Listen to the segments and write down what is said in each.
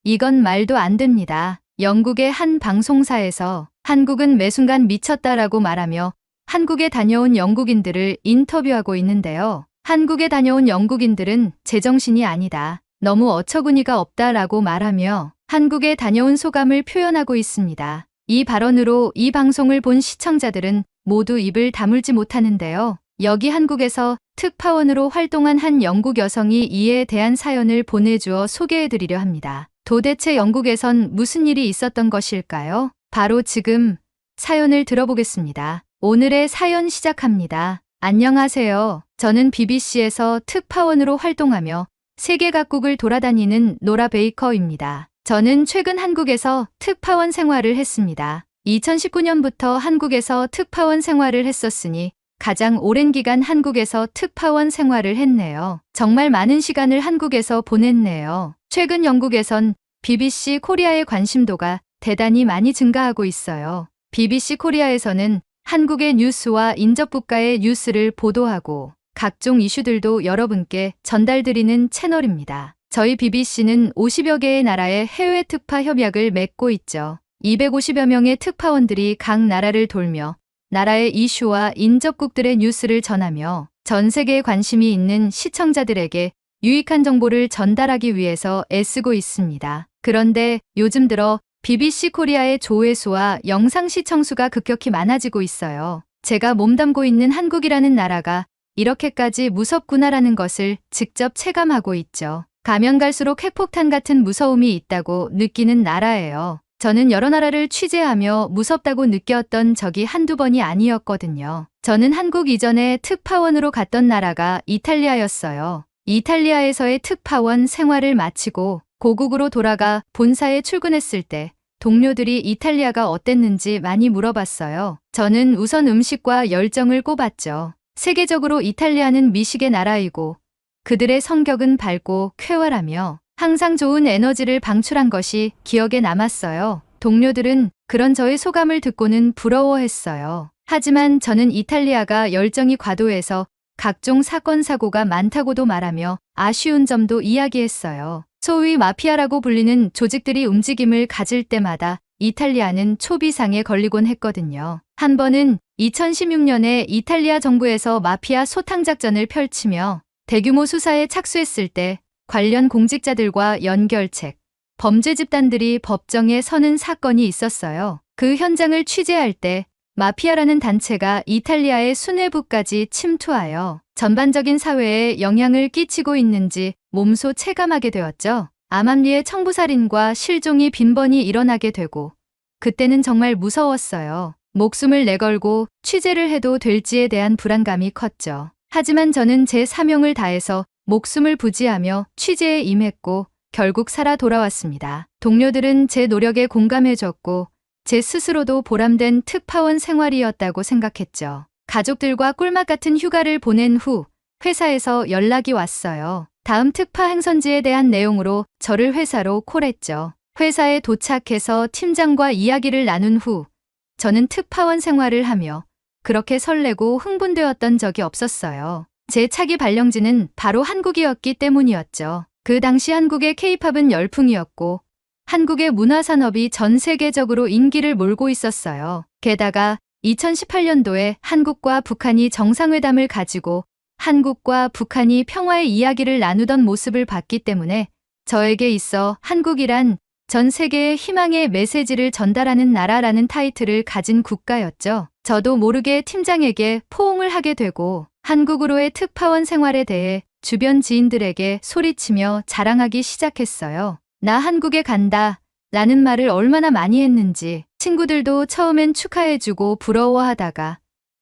이건 말도 안 됩니다. 영국의 한 방송사에서 한국은 매 순간 미쳤다라고 말하며 한국에 다녀온 영국인들을 인터뷰하고 있는데요. 한국에 다녀온 영국인들은 제정신이 아니다. 너무 어처구니가 없다라고 말하며 한국에 다녀온 소감을 표현하고 있습니다. 이 발언으로 이 방송을 본 시청자들은 모두 입을 다물지 못하는데요. 여기 한국에서 특파원으로 활동한 한 영국 여성이 이에 대한 사연을 보내주어 소개해드리려 합니다. 도대체 영국에선 무슨 일이 있었던 것일까요? 바로 지금 사연을 들어보겠습니다. 오늘의 사연 시작합니다. 안녕하세요. 저는 BBC에서 특파원으로 활동하며 세계 각국을 돌아다니는 노라 베이커입니다. 저는 최근 한국에서 특파원 생활을 했습니다. 2019년부터 한국에서 특파원 생활을 했었으니 가장 오랜 기간 한국에서 특파원 생활을 했네요. 정말 많은 시간을 한국에서 보냈네요. 최근 영국에선 BBC 코리아의 관심도가 대단히 많이 증가하고 있어요. BBC 코리아에서는 한국의 뉴스와 인접국가의 뉴스를 보도하고 각종 이슈들도 여러분께 전달드리는 채널입니다. 저희 BBC는 50여 개의 나라의 해외 특파 협약을 맺고 있죠. 250여 명의 특파원들이 각 나라를 돌며 나라의 이슈와 인접국들의 뉴스를 전하며 전 세계에 관심이 있는 시청자들에게 유익한 정보를 전달하기 위해서 애쓰고 있습니다. 그런데 요즘 들어 BBC 코리아의 조회수와 영상 시청수가 급격히 많아지고 있어요. 제가 몸담고 있는 한국이라는 나라가 이렇게까지 무섭구나라는 것을 직접 체감하고 있죠. 가면 갈수록 핵폭탄 같은 무서움이 있다고 느끼는 나라예요. 저는 여러 나라를 취재하며 무섭다고 느꼈던 적이 한두 번이 아니었거든요. 저는 한국 이전에 특파원으로 갔던 나라가 이탈리아였어요. 이탈리아에서의 특파원 생활을 마치고 고국으로 돌아가 본사에 출근했을 때 동료들이 이탈리아가 어땠는지 많이 물어봤어요. 저는 우선 음식과 열정을 꼽았죠. 세계적으로 이탈리아는 미식의 나라이고 그들의 성격은 밝고 쾌활하며 항상 좋은 에너지를 방출한 것이 기억에 남았어요. 동료들은 그런 저의 소감을 듣고는 부러워했어요. 하지만 저는 이탈리아가 열정이 과도해서 각종 사건 사고가 많다고도 말하며 아쉬운 점도 이야기했어요. 소위 마피아라고 불리는 조직들이 움직임을 가질 때마다 이탈리아는 초비상에 걸리곤 했거든요. 한 번은 2016년에 이탈리아 정부에서 마피아 소탕 작전을 펼치며 대규모 수사에 착수했을 때 관련 공직자들과 연결책, 범죄 집단들이 법정에 서는 사건이 있었어요. 그 현장을 취재할 때 마피아라는 단체가 이탈리아의 수뇌부까지 침투하여 전반적인 사회에 영향을 끼치고 있는지 몸소 체감하게 되었죠. 암암리에 청부살인과 실종이 빈번히 일어나게 되고 그때는 정말 무서웠어요. 목숨을 내걸고 취재를 해도 될지에 대한 불안감이 컸죠. 하지만 저는 제 사명을 다해서 목숨을 부지하며 취재에 임했고 결국 살아 돌아왔습니다. 동료들은 제 노력에 공감해줬고 제 스스로도 보람된 특파원 생활이었다고 생각했죠. 가족들과 꿀맛 같은 휴가를 보낸 후 회사에서 연락이 왔어요. 다음 특파 행선지에 대한 내용으로 저를 회사로 콜했죠. 회사에 도착해서 팀장과 이야기를 나눈 후 저는 특파원 생활을 하며 그렇게 설레고 흥분되었던 적이 없었어요. 제 차기 발령지는 바로 한국이었기 때문이었죠. 그 당시 한국의 K-팝은 열풍이었고 한국의 문화산업이 전 세계적으로 인기를 몰고 있었어요. 게다가 2018년도에 한국과 북한이 정상회담을 가지고 한국과 북한이 평화의 이야기를 나누던 모습을 봤기 때문에 저에게 있어 한국이란 전 세계에 희망의 메시지를 전달하는 나라라는 타이틀을 가진 국가였죠. 저도 모르게 팀장에게 포옹을 하게 되고 한국으로의 특파원 생활에 대해 주변 지인들에게 소리치며 자랑하기 시작했어요. 나 한국에 간다 라는 말을 얼마나 많이 했는지 친구들도 처음엔 축하해주고 부러워하다가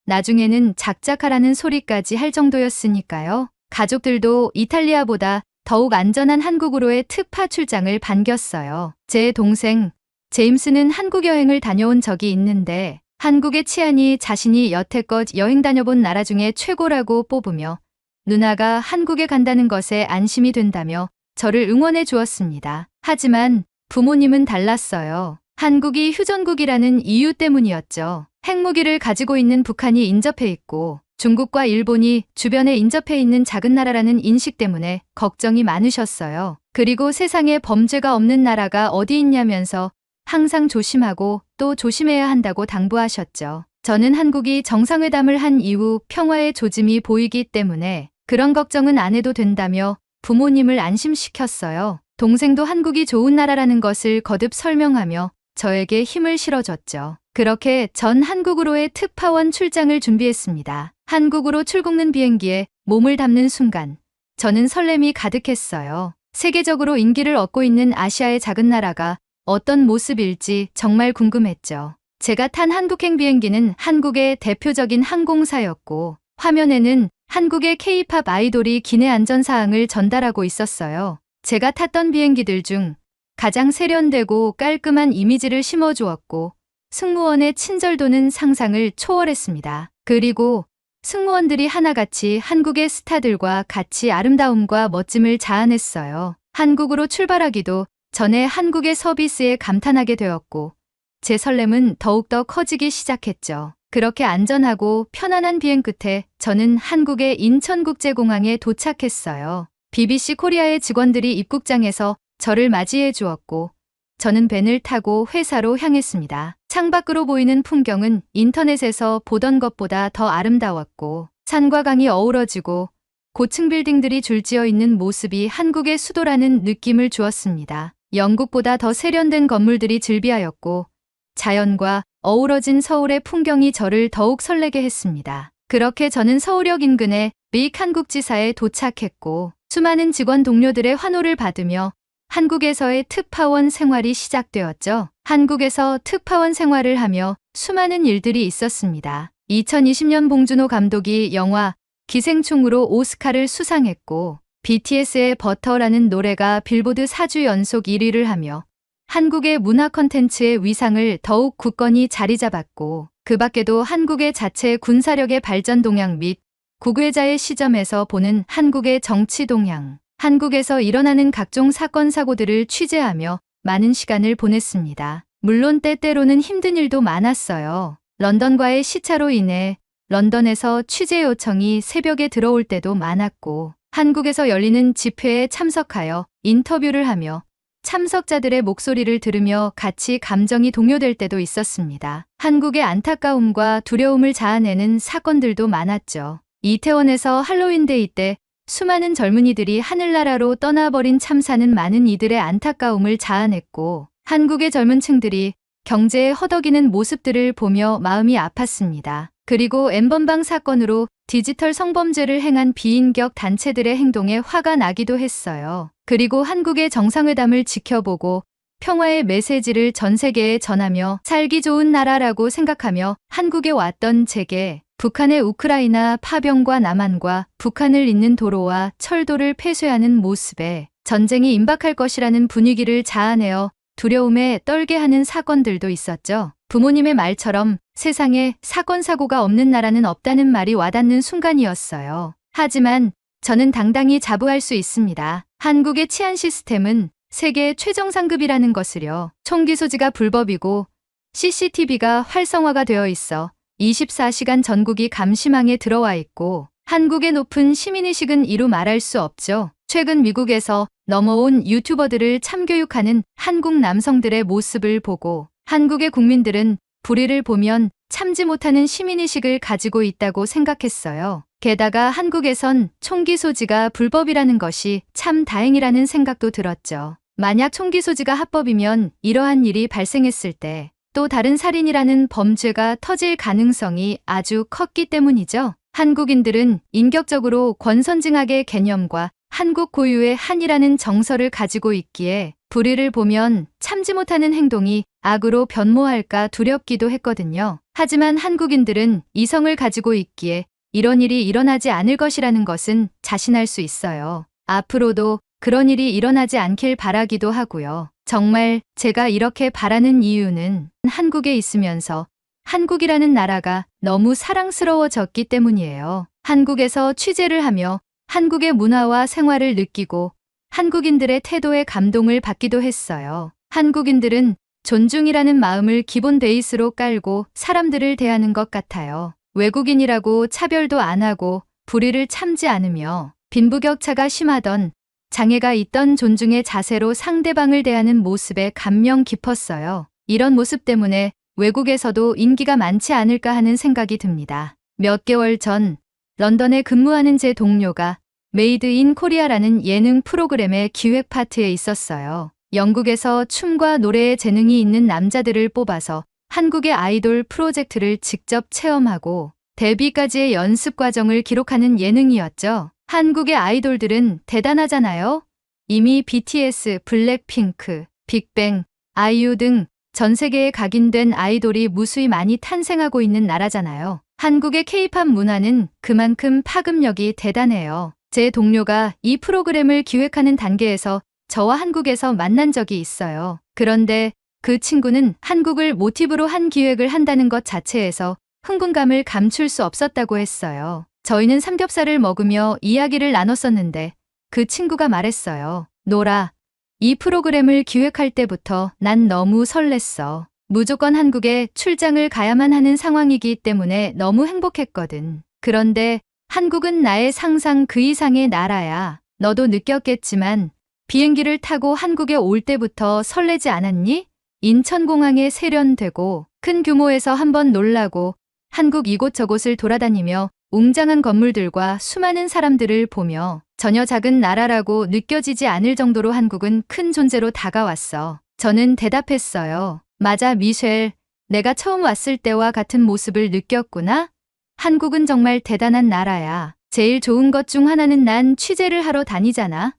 나중에는 작작하라는 소리까지 할 정도였으니까요. 가족들도 이탈리아보다 더욱 안전한 한국으로의 특파 출장을 반겼어요. 제 동생 제임스는 한국 여행을 다녀온 적이 있는데 한국의 치안이 자신이 여태껏 여행 다녀본 나라 중에 최고라고 뽑으며 누나가 한국에 간다는 것에 안심이 된다며 저를 응원해 주었습니다. 하지만 부모님은 달랐어요. 한국이 휴전국이라는 이유 때문이었죠. 핵무기를 가지고 있는 북한이 인접해 있고 중국과 일본이 주변에 인접해 있는 작은 나라라는 인식 때문에 걱정이 많으셨어요. 그리고 세상에 범죄가 없는 나라가 어디 있냐면서 항상 조심하고 또 조심해야 한다고 당부하셨죠. 저는 한국이 정상회담을 한 이후 평화의 조짐이 보이기 때문에 그런 걱정은 안 해도 된다며 부모님을 안심시켰어요. 동생도 한국이 좋은 나라라는 것을 거듭 설명하며 저에게 힘을 실어줬죠. 그렇게 전 한국으로의 특파원 출장을 준비했습니다. 한국으로 출국는 비행기에 몸을 담는 순간 저는 설렘이 가득했어요. 세계적으로 인기를 얻고 있는 아시아의 작은 나라가 어떤 모습일지 정말 궁금했죠. 제가 탄 한국행 비행기는 한국의 대표적인 항공사였고 화면에는 한국의 K-팝 아이돌이 기내 안전사항을 전달하고 있었어요. 제가 탔던 비행기들 중 가장 세련되고 깔끔한 이미지를 심어주었고 승무원의 친절도는 상상을 초월했습니다. 그리고 승무원들이 하나같이 한국의 스타들과 같이 아름다움과 멋짐을 자아냈어요. 한국으로 출발하기도 전에 한국의 서비스에 감탄하게 되었고 제 설렘은 더욱더 커지기 시작했죠. 그렇게 안전하고 편안한 비행 끝에 저는 한국의 인천국제공항에 도착했어요. BBC 코리아의 직원들이 입국장에서 저를 맞이해 주었고 저는 벤을 타고 회사로 향했습니다. 창밖으로 보이는 풍경은 인터넷에서 보던 것보다 더 아름다웠고 산과 강이 어우러지고 고층 빌딩들이 줄지어 있는 모습이 한국의 수도라는 느낌을 주었습니다. 영국보다 더 세련된 건물들이 즐비하였고 자연과 어우러진 서울의 풍경이 저를 더욱 설레게 했습니다. 그렇게 저는 서울역 인근의 믹 한국지사에 도착했고 수많은 직원 동료들의 환호를 받으며 한국에서의 특파원 생활이 시작되었죠. 한국에서 특파원 생활을 하며 수많은 일들이 있었습니다. 2020년 봉준호 감독이 영화 기생충으로 오스카를 수상했고 BTS의 버터라는 노래가 빌보드 4주 연속 1위를 하며 한국의 문화 콘텐츠의 위상을 더욱 굳건히 자리 잡았고 그 밖에도 한국의 자체 군사력의 발전 동향 및 국외자의 시점에서 보는 한국의 정치 동향, 한국에서 일어나는 각종 사건 사고들을 취재하며 많은 시간을 보냈습니다. 물론 때때로는 힘든 일도 많았어요. 런던과의 시차로 인해 런던에서 취재 요청이 새벽에 들어올 때도 많았고 한국에서 열리는 집회에 참석하여 인터뷰를 하며 참석자들의 목소리를 들으며 같이 감정이 동요될 때도 있었습니다. 한국의 안타까움과 두려움을 자아내는 사건들도 많았죠. 이태원에서 할로윈데이 때 수많은 젊은이들이 하늘나라로 떠나버린 참사는 많은 이들의 안타까움을 자아냈고 한국의 젊은 층들이 경제에 허덕이는 모습들을 보며 마음이 아팠습니다. 그리고 엠번방 사건으로 디지털 성범죄를 행한 비인격 단체들의 행동에 화가 나기도 했어요. 그리고 한국의 정상회담을 지켜보고 평화의 메시지를 전 세계에 전하며 살기 좋은 나라라고 생각하며 한국에 왔던 제게 북한의 우크라이나 파병과 남한과 북한을 잇는 도로와 철도를 폐쇄하는 모습에 전쟁이 임박할 것이라는 분위기를 자아내어 두려움에 떨게 하는 사건들도 있었죠. 부모님의 말처럼 세상에 사건 사고가 없는 나라는 없다는 말이 와닿는 순간이었어요. 하지만 저는 당당히 자부할 수 있습니다. 한국의 치안 시스템은 세계 최정상급이라는 것을요. 총기 소지가 불법이고 CCTV가 활성화가 되어 있어 24시간 전국이 감시망에 들어와 있고 한국의 높은 시민의식은 이루 말할 수 없죠. 최근 미국에서 넘어온 유튜버들을 참교육하는 한국 남성들의 모습을 보고 한국의 국민들은 불의를 보면 참지 못하는 시민의식을 가지고 있다고 생각했어요. 게다가 한국에선 총기 소지가 불법이라는 것이 참 다행이라는 생각도 들었죠. 만약 총기 소지가 합법이면 이러한 일이 발생했을 때 또 다른 살인이라는 범죄가 터질 가능성이 아주 컸기 때문이죠. 한국인들은 인격적으로 권선징악의 개념과 한국 고유의 한이라는 정서를 가지고 있기에 불의를 보면 참지 못하는 행동이 악으로 변모할까 두렵기도 했거든요. 하지만 한국인들은 이성을 가지고 있기에 이런 일이 일어나지 않을 것이라는 것은 자신할 수 있어요. 앞으로도 그런 일이 일어나지 않길 바라기도 하고요. 정말 제가 이렇게 바라는 이유는 한국에 있으면서 한국이라는 나라가 너무 사랑스러워졌기 때문이에요. 한국에서 취재를 하며 한국의 문화와 생활을 느끼고 한국인들의 태도에 감동을 받기도 했어요. 한국인들은 존중이라는 마음을 기본 베이스로 깔고 사람들을 대하는 것 같아요. 외국인이라고 차별도 안 하고 불의를 참지 않으며 빈부격차가 심하던 장애가 있던 존중의 자세로 상대방을 대하는 모습에 감명 깊었어요. 이런 모습 때문에 외국에서도 인기가 많지 않을까 하는 생각이 듭니다. 몇 개월 전 런던에 근무하는 제 동료가 메이드 인 코리아라는 예능 프로그램의 기획 파트에 있었어요. 영국에서 춤과 노래에 재능이 있는 남자들을 뽑아서 한국의 아이돌 프로젝트를 직접 체험하고 데뷔까지의 연습 과정을 기록하는 예능이었죠. 한국의 아이돌들은 대단하잖아요. 이미 BTS, 블랙핑크, 빅뱅, 아이유 등 전 세계에 각인된 아이돌이 무수히 많이 탄생하고 있는 나라잖아요. 한국의 K-팝 문화는 그만큼 파급력이 대단해요. 제 동료가 이 프로그램을 기획하는 단계에서 저와 한국에서 만난 적이 있어요. 그런데 그 친구는 한국을 모티브로 한 기획을 한다는 것 자체에서 흥분감을 감출 수 없었다고 했어요. 저희는 삼겹살을 먹으며 이야기를 나눴었는데 그 친구가 말했어요. 노라, 이 프로그램을 기획할 때부터 난 너무 설렜어. 무조건 한국에 출장을 가야만 하는 상황이기 때문에 너무 행복했거든. 그런데 한국은 나의 상상 그 이상의 나라야. 너도 느꼈겠지만 비행기를 타고 한국에 올 때부터 설레지 않았니? 인천공항에 세련되고 큰 규모에서 한번 놀라고 한국 이곳저곳을 돌아다니며 웅장한 건물들과 수많은 사람들을 보며 전혀 작은 나라라고 느껴지지 않을 정도로 한국은 큰 존재로 다가왔어. 저는 대답했어요. 맞아, 미셸. 내가 처음 왔을 때와 같은 모습을 느꼈구나. 한국은 정말 대단한 나라야. 제일 좋은 것 중 하나는 난 취재를 하러 다니잖아.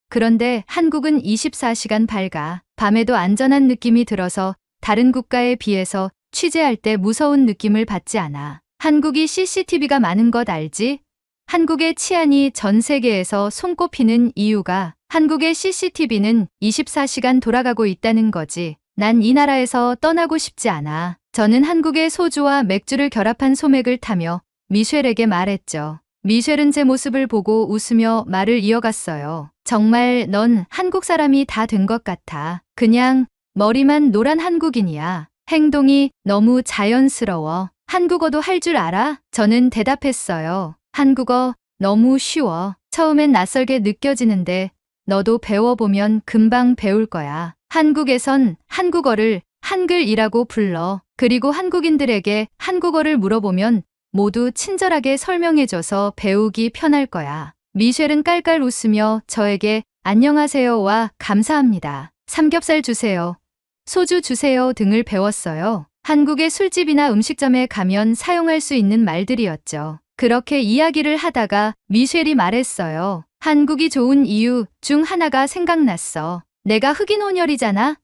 그런데 한국은 24시간 밝아. 밤에도 안전한 느낌이 들어서 다른 국가에 비해서 취재할 때 무서운 느낌을 받지 않아. 한국이 CCTV가 많은 것 알지? 한국의 치안이 전 세계에서 손꼽히는 이유가 한국의 CCTV는 24시간 돌아가고 있다는 거지. 난 이 나라에서 떠나고 싶지 않아. 저는 한국의 소주와 맥주를 결합한 소맥을 타며 미셸에게 말했죠. 미셸은 제 모습을 보고 웃으며 말을 이어갔어요. 정말 넌 한국 사람이 다 된 것 같아. 그냥 머리만 노란 한국인이야. 행동이 너무 자연스러워. 한국어도 할 줄 알아? 저는 대답했어요. 한국어 너무 쉬워. 처음엔 낯설게 느껴지는데 너도 배워보면 금방 배울 거야. 한국에선 한국어를 한글이라고 불러. 그리고 한국인들에게 한국어를 물어보면 모두 친절하게 설명해줘서 배우기 편할 거야. 미셸은 깔깔 웃으며 저에게 안녕하세요와 감사합니다. 삼겹살 주세요. 소주 주세요 등을 배웠어요. 한국의 술집이나 음식점에 가면 사용할 수 있는 말들이었죠. 그렇게 이야기를 하다가 미셸이 말했어요. 한국이 좋은 이유 중 하나가 생각났어. 내가 흑인 혼혈이잖아.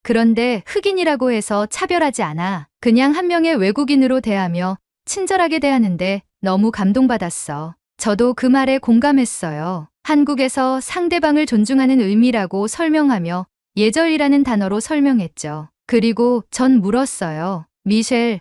그런데 흑인이라고 해서 차별하지 않아. 그냥 한 명의 외국인으로 대하며 친절하게 대하는데 너무 감동받았어. 저도 그 말에 공감했어요. 한국에서 상대방을 존중하는 의미라고 설명하며 예절이라는 단어로 설명했죠. 그리고 전 물었어요. 미셸,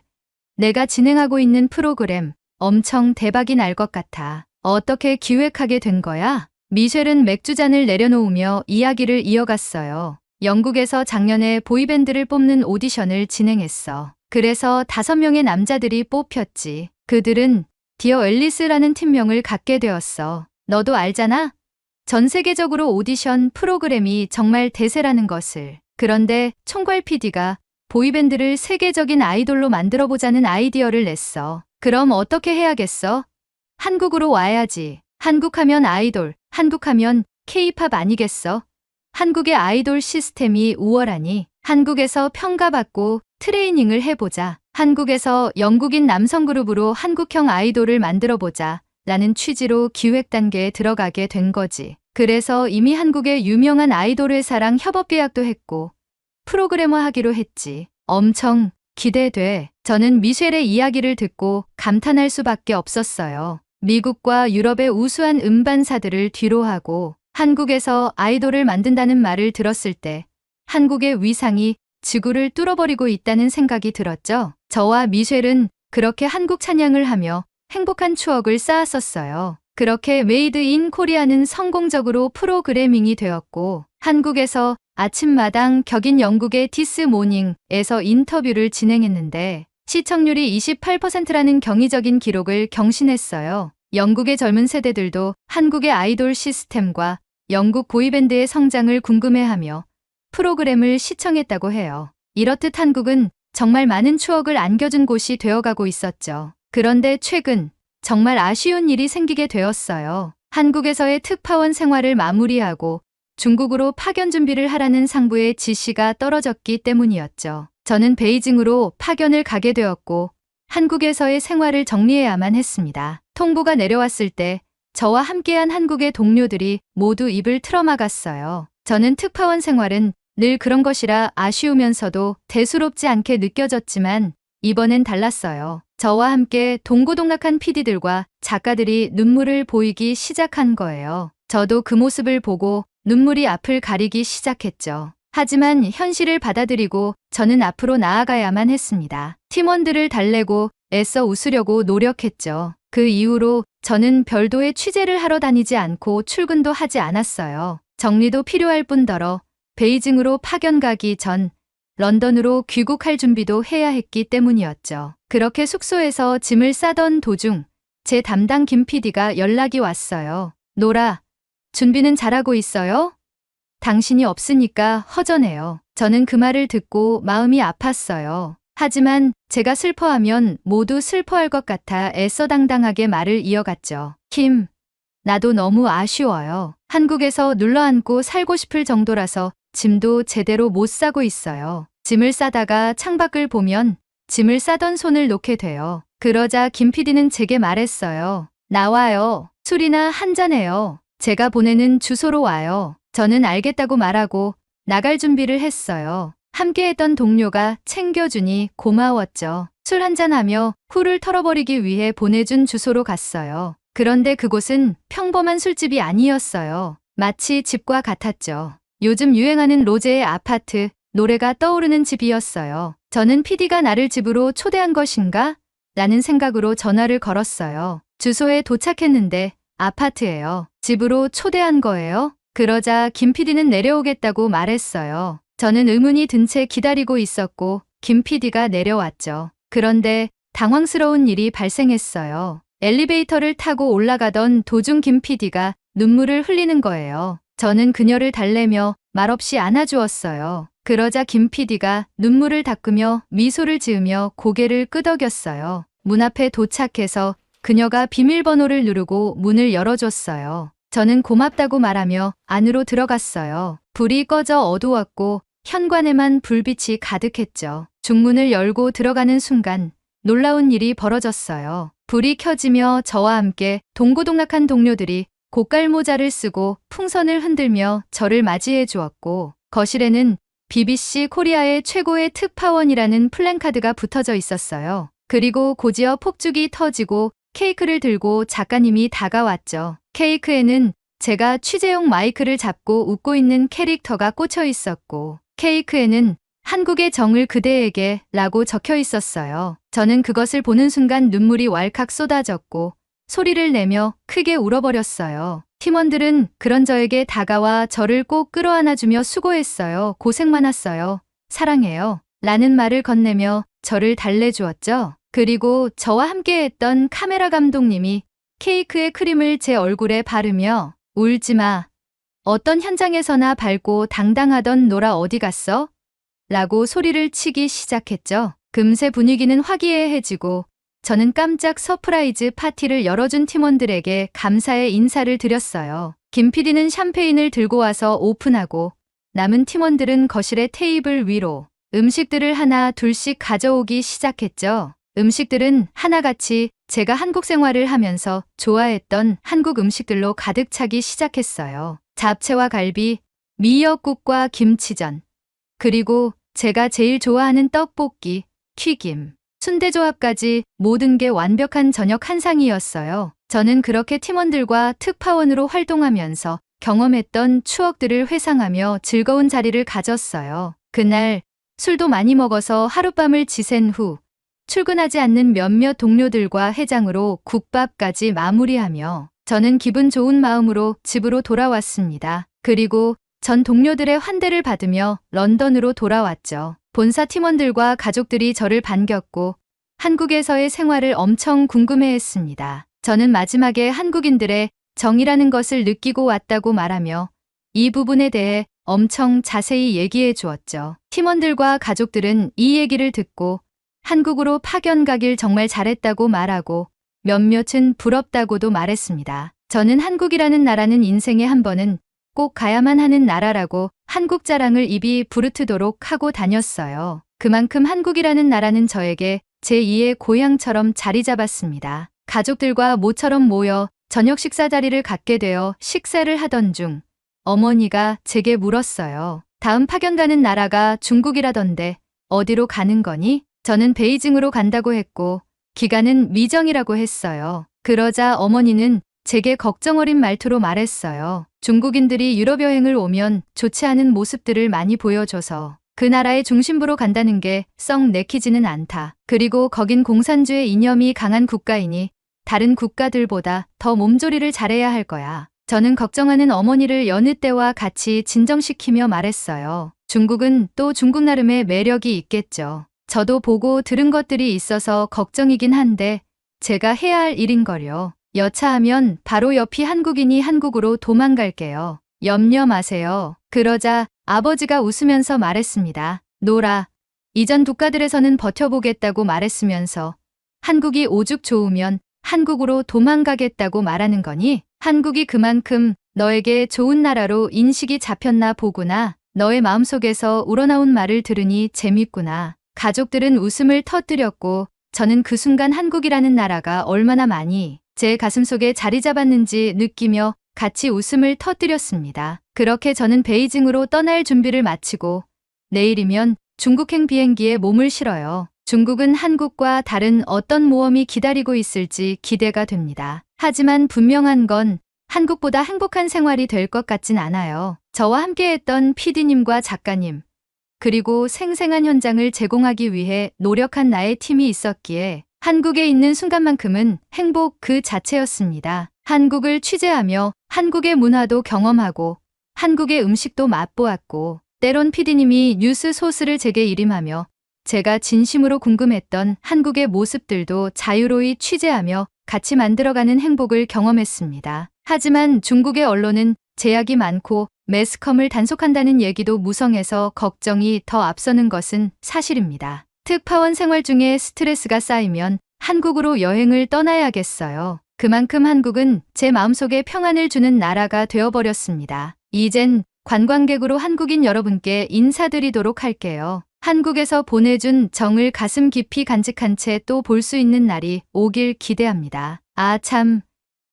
내가 진행하고 있는 프로그램 엄청 대박이 날 것 같아. 어떻게 기획하게 된 거야? 미셸은 맥주잔을 내려놓으며 이야기를 이어갔어요. 영국에서 작년에 보이밴드를 뽑는 오디션을 진행했어. 그래서 5명의 남자들이 뽑혔지. 그들은 디어 앨리스라는 팀명을 갖게 되었어. 너도 알잖아? 전 세계적으로 오디션 프로그램이 정말 대세라는 것을. 그런데 총괄 PD가 보이밴드를 세계적인 아이돌로 만들어보자는 아이디어를 냈어. 그럼 어떻게 해야겠어? 한국으로 와야지. 한국하면 아이돌, 한국하면 K-팝 아니겠어? 한국의 아이돌 시스템이 우월하니 한국에서 평가받고 트레이닝을 해보자. 한국에서 영국인 남성 그룹으로 한국형 아이돌을 만들어보자. 라는 취지로 기획 단계에 들어가게 된 거지. 그래서 이미 한국의 유명한 아이돌 회사랑 협업 계약도 했고 프로그래머 하기로 했지. 엄청 기대돼. 저는 미셸의 이야기를 듣고 감탄할 수밖에 없었어요. 미국과 유럽의 우수한 음반사들을 뒤로하고 한국에서 아이돌을 만든다는 말을 들었을 때 한국의 위상이 지구를 뚫어버리고 있다는 생각이 들었죠. 저와 미셸은 그렇게 한국 찬양을 하며 행복한 추억을 쌓았었어요. 그렇게 메이드 인 코리아는 성공적으로 프로그래밍이 되었고 한국에서 아침마당 격인 영국의 디스 모닝에서 인터뷰를 진행했는데 시청률이 28%라는 경이적인 기록을 경신했어요. 영국의 젊은 세대들도 한국의 아이돌 시스템과 영국 보이밴드의 성장을 궁금해하며 프로그램을 시청했다고 해요. 이렇듯 한국은 정말 많은 추억을 안겨준 곳이 되어가고 있었죠. 그런데 최근 정말 아쉬운 일이 생기게 되었어요. 한국에서의 특파원 생활을 마무리하고 중국으로 파견 준비를 하라는 상부의 지시가 떨어졌기 때문이었죠. 저는 베이징으로 파견을 가게 되었고 한국에서의 생활을 정리해야만 했습니다. 통보가 내려왔을 때 저와 함께한 한국의 동료들이 모두 입을 틀어막았어요. 저는 특파원 생활은 늘 그런 것이라 아쉬우면서도 대수롭지 않게 느껴졌지만 이번엔 달랐어요. 저와 함께 동고동락한 PD들과 작가들이 눈물을 보이기 시작한 거예요. 저도 그 모습을 보고 눈물이 앞을 가리기 시작했죠. 하지만 현실을 받아들이고 저는 앞으로 나아가야만 했습니다. 팀원들을 달래고 애써 웃으려고 노력했죠. 그 이후로 저는 별도의 취재를 하러 다니지 않고 출근도 하지 않았어요. 정리도 필요할 뿐더러 베이징으로 파견 가기 전 런던으로 귀국할 준비도 해야 했기 때문이었죠. 그렇게 숙소에서 짐을 싸던 도중 제 담당 김 PD가 연락이 왔어요. 노라, 준비는 잘하고 있어요? 당신이 없으니까 허전해요. 저는 그 말을 듣고 마음이 아팠어요. 하지만 제가 슬퍼하면 모두 슬퍼할 것 같아 애써당당하게 말을 이어갔죠. 킴, 나도 너무 아쉬워요. 한국에서 눌러앉고 살고 싶을 정도라서 짐도 제대로 못 싸고 있어요. 짐을 싸다가 창밖을 보면 짐을 싸던 손을 놓게 돼요. 그러자 김 PD는 제게 말했어요. 나와요. 술이나 한잔해요. 제가 보내는 주소로 와요. 저는 알겠다고 말하고 나갈 준비를 했어요. 함께했던 동료가 챙겨주니 고마웠죠. 술 한잔하며 후를 털어버리기 위해 보내준 주소로 갔어요. 그런데 그곳은 평범한 술집이 아니었어요. 마치 집과 같았죠. 요즘 유행하는 로제의 아파트, 노래가 떠오르는 집이었어요. 저는 PD가 나를 집으로 초대한 것인가? 라는 생각으로 전화를 걸었어요. 주소에 도착했는데 아파트예요. 집으로 초대한 거예요? 그러자 김 PD는 내려오겠다고 말했어요. 저는 의문이 든 채 기다리고 있었고 김 PD가 내려왔죠. 그런데 당황스러운 일이 발생했어요. 엘리베이터를 타고 올라가던 도중 김 PD가 눈물을 흘리는 거예요. 저는 그녀를 달래며 말없이 안아주었어요. 그러자 김 PD가 눈물을 닦으며 미소를 지으며 고개를 끄덕였어요. 문 앞에 도착해서 그녀가 비밀번호를 누르고 문을 열어줬어요. 저는 고맙다고 말하며 안으로 들어갔어요. 불이 꺼져 어두웠고 현관에만 불빛이 가득했죠. 중문을 열고 들어가는 순간 놀라운 일이 벌어졌어요. 불이 켜지며 저와 함께 동고동락한 동료들이 고깔모자를 쓰고 풍선을 흔들며 저를 맞이해 주었고 거실에는 BBC 코리아의 최고의 특파원이라는 플랜카드가 붙어져 있었어요. 그리고 곧이어 폭죽이 터지고 케이크를 들고 작가님이 다가왔죠. 케이크에는 제가 취재용 마이크를 잡고 웃고 있는 캐릭터가 꽂혀 있었고 케이크에는 한국의 정을 그대에게 라고 적혀 있었어요. 저는 그것을 보는 순간 눈물이 왈칵 쏟아졌고 소리를 내며 크게 울어버렸어요. 팀원들은 그런 저에게 다가와 저를 꼭 끌어안아주며 수고했어요. 고생 많았어요. 사랑해요. 라는 말을 건네며 저를 달래주었죠. 그리고 저와 함께했던 카메라 감독님이 케이크의 크림을 제 얼굴에 바르며 울지마. 어떤 현장에서나 밝고 당당하던 노라 어디 갔어? 라고 소리를 치기 시작했죠. 금세 분위기는 화기애애해지고 저는 깜짝 서프라이즈 파티를 열어준 팀원들에게 감사의 인사를 드렸어요. 김 PD는 샴페인을 들고 와서 오픈하고 남은 팀원들은 거실의 테이블 위로 음식들을 하나 둘씩 가져오기 시작했죠. 음식들은 하나같이 제가 한국 생활을 하면서 좋아했던 한국 음식들로 가득 차기 시작했어요. 잡채와 갈비, 미역국과 김치전, 그리고 제가 제일 좋아하는 떡볶이, 튀김, 순대 조합까지 모든 게 완벽한 저녁 한상이었어요. 저는 그렇게 팀원들과 특파원으로 활동하면서 경험했던 추억들을 회상하며 즐거운 자리를 가졌어요. 그날 술도 많이 먹어서 하룻밤을 지샌 후 출근하지 않는 몇몇 동료들과 해장으로 국밥까지 마무리하며 저는 기분 좋은 마음으로 집으로 돌아왔습니다. 그리고 전 동료들의 환대를 받으며 런던으로 돌아왔죠. 본사 팀원들과 가족들이 저를 반겼고 한국에서의 생활을 엄청 궁금해했습니다. 저는 마지막에 한국인들의 정이라는 것을 느끼고 왔다고 말하며 이 부분에 대해 엄청 자세히 얘기해 주었죠. 팀원들과 가족들은 이 얘기를 듣고 한국으로 파견 가길 정말 잘했다고 말하고 몇몇은 부럽다고도 말했습니다. 저는 한국이라는 나라는 인생에 한 번은 꼭 가야만 하는 나라라고 한국 자랑을 입이 부르트도록 하고 다녔어요. 그만큼 한국이라는 나라는 저에게 제2의 고향처럼 자리 잡았습니다. 가족들과 모처럼 모여 저녁 식사 자리를 갖게 되어 식사를 하던 중 어머니가 제게 물었어요. 다음 파견 가는 나라가 중국이라던데 어디로 가는 거니? 저는 베이징으로 간다고 했고 기간은 미정이라고 했어요. 그러자 어머니는 제게 걱정 어린 말투로 말했어요. 중국인들이 유럽 여행을 오면 좋지 않은 모습들을 많이 보여줘서 그 나라의 중심부로 간다는 게 썩 내키지는 않다. 그리고 거긴 공산주의 이념이 강한 국가이니 다른 국가들보다 더 몸조리를 잘해야 할 거야. 저는 걱정하는 어머니를 여느 때와 같이 진정시키며 말했어요. 중국은 또 중국 나름의 매력이 있겠죠. 저도 보고 들은 것들이 있어서 걱정이긴 한데 제가 해야 할 일인걸요. 여차하면 바로 옆이 한국인이 한국으로 도망갈게요. 염려 마세요. 그러자 아버지가 웃으면서 말했습니다. 노라, 이전 국가들에서는 버텨보겠다고 말했으면서 한국이 오죽 좋으면 한국으로 도망가겠다고 말하는 거니? 한국이 그만큼 너에게 좋은 나라로 인식이 잡혔나 보구나. 너의 마음속에서 우러나온 말을 들으니 재밌구나. 가족들은 웃음을 터뜨렸고 저는 그 순간 한국이라는 나라가 얼마나 많이 제 가슴속에 자리 잡았는지 느끼며 같이 웃음을 터뜨렸습니다. 그렇게 저는 베이징으로 떠날 준비를 마치고 내일이면 중국행 비행기에 몸을 실어요. 중국은 한국과 다른 어떤 모험이 기다리고 있을지 기대가 됩니다. 하지만 분명한 건 한국보다 행복한 생활이 될 것 같진 않아요. 저와 함께했던 PD님과 작가님, 그리고 생생한 현장을 제공하기 위해 노력한 나의 팀이 있었기에 한국에 있는 순간만큼은 행복 그 자체였습니다. 한국을 취재하며 한국의 문화도 경험하고 한국의 음식도 맛보았고 때론 PD님이 뉴스 소스를 제게 일임하며 제가 진심으로 궁금했던 한국의 모습들도 자유로이 취재하며 같이 만들어가는 행복을 경험했습니다. 하지만 중국의 언론은 제약이 많고 매스컴을 단속한다는 얘기도 무성해서 걱정이 더 앞서는 것은 사실입니다. 특파원 생활 중에 스트레스가 쌓이면 한국으로 여행을 떠나야겠어요. 그만큼 한국은 제 마음속에 평안을 주는 나라가 되어버렸습니다. 이젠 관광객으로 한국인 여러분께 인사드리도록 할게요. 한국에서 보내준 정을 가슴 깊이 간직한 채 또 볼 수 있는 날이 오길 기대합니다. 아 참,